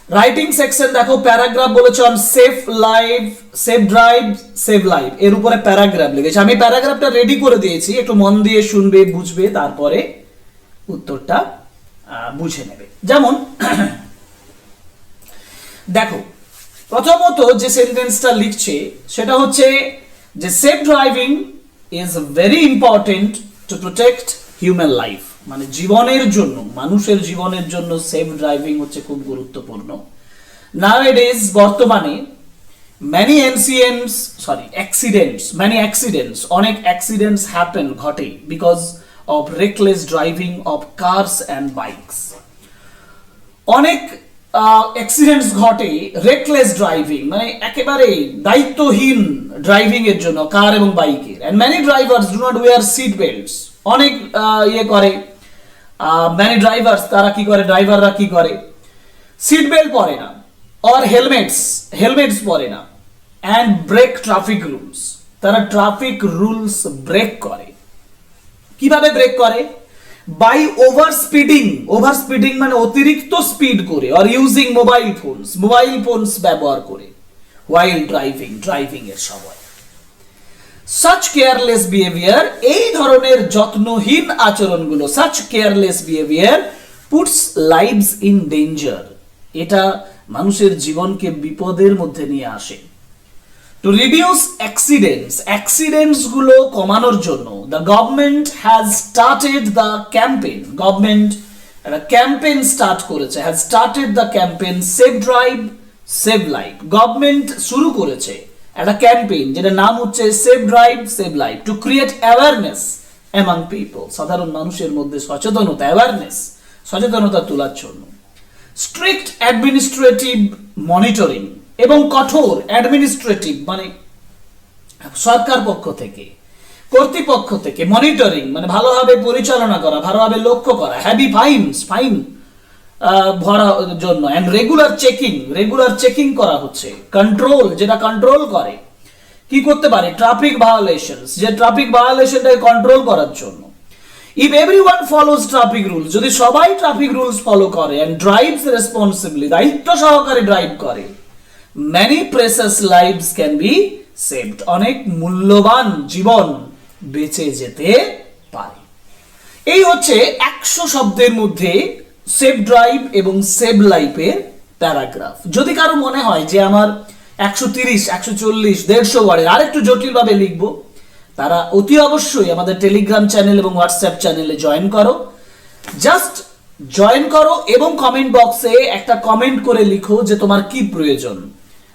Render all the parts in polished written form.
Writing section দেখো, paragraph বলেছে on safe life, safe drive, save life, এর উপরে প্যারাগ্রাফ লিখেছে। আমি প্যারাগ্রাফটা রেডি করে দিয়েছি, একটু মন দিয়ে শুনবে, বুঝবে, তারপরে উত্তরটা বুঝে নেবে। যেমন দেখো, প্রথমত যে সেন্টেন্সটা লিখছে সেটা হচ্ছে যে safe driving is very important to protect human life, মানে জীবনের জন্য, মানুষের জীবনের জন্য সেফ ড্রাইভিং হচ্ছে খুব গুরুত্বপূর্ণ। নাওএডেজ, বর্তমানে many accidents, অনেক অ্যাক্সিডেন্টস হ্যাপেন, ঘটে, because of reckless driving of cars and bikes. অনেক অ্যাক্সিডেন্টস ঘটে রেকলেস ড্রাইভিং, মানে একেবারে দায়িত্বহীন ড্রাইভিং এর জন্য কার এবং বাইকের। And many drivers do not wear seat belts, অনেক মেনি ড্রাইভার্স, তারা কি করে, ড্রাইভাররা কি করে, সিট বেল্ট পরে না, অর হেলমেটস পরে না। অ্যান্ড ব্রেক ট্রাফিক রুলস, তারা ট্রাফিক রুলস ব্রেক করে। কিভাবে ব্রেক করে? বাই ওভার স্পিডিং মানে অতিরিক্ত স্পিড করে, অর ইউজিং মোবাইল ফোনস ব্যবহার করে, ওয়াইল ড্রাইভিং এর সময়। সাচ কেয়ারলেস বিহেভিয়ার, এই ধরনের যত্নহীন আচরণগুলো, such careless behaviour puts lives in danger, এটা মানুষের জীবনকে বিপদের মধ্যে নিয়ে আসে। টু রিডিউস অ্যাক্সিডেন্টস গুলো কমানোর জন্য the government has started the campaign, government একটা ক্যাম্পেইন স্টার্ট করেছে, has started the campaign save drive save life. Government শুরু করেছে একটা ক্যাম্পেইন যেটার নাম হচ্ছে save drive save life, to create awareness among people, সাধারণ মানুষের মধ্যে সচেতনতা তোলার জন্য। স্ট্রিক্ট অ্যাডমিনিস্ট্রেটিভ মনিটরিং, এবং কঠোর অ্যাডমিনিস্ট্রেটিভ মানে সরকার পক্ষ থেকে, কর্তৃপক্ষ থেকে, মনিটরিং মানে ভালোভাবে পরিচালনা করা, ভালোভাবে লক্ষ্য করা, হ্যাভি ফাইন ভরার জন্য। এন্ড রেগুলার চেকিং করা হচ্ছে। কন্ট্রোল, যেটা কন্ট্রোল করে, কি করতে পারে, ট্রাফিক ভায়োলেশনস, যে ট্রাফিক ভায়োলেশনটাকে কন্ট্রোল করার জন্য। If everyone follows traffic rules, যদি সবাই ট্রাফিক রুলস ফলো করে, এন্ড ড্রাইভস রেসপন্সিবলি, দায়িত্ব সহকারে ড্রাইভ করে, many precious lives can be saved, অনেক মূল্যবান জীবন বেঁচে যেতে পারে। এই হচ্ছে 100 শব্দের মধ্যে সেভ ড্রাইভ এবং সেভ লাইফের প্যারাগ্রাফ। যদি কারো মনে হয় যে আমার 130, 140, 150 ওয়ার্ডের আরেকটু জটিলভাবে লিখবো, তারা অতি অবশ্যই আমাদের টেলিগ্রাম চ্যানেল এবং হোয়াটসঅ্যাপ চ্যানেলে জয়েন করো। জাস্ট জয়েন করো এবং কমেন্ট বক্সে একটা কমেন্ট করে লিখো যে তোমার কি প্রয়োজন,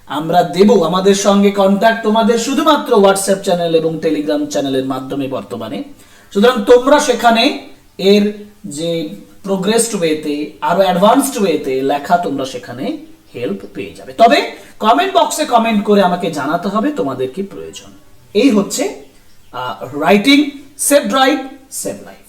আমরা দেব। আমাদের সঙ্গে কন্ট্যাক্ট তোমাদের শুধুমাত্র হোয়াটসঅ্যাপ চ্যানেল এবং টেলিগ্রাম চ্যানেলের মাধ্যমে বর্তমানে। সুতরাং তোমরা সেখানে এর যে প্রোগ্রেসড ওয়েতে, আরো অ্যাডভান্সড ওয়েতে লেখা, তোমরা সেখানে হেল্প পেয়ে যাবে। তবে কমেন্ট বক্সে কমেন্ট করে আমাকে জানাতে হবে তোমাদের কি প্রয়োজন। এই হচ্ছে writing save drive save life.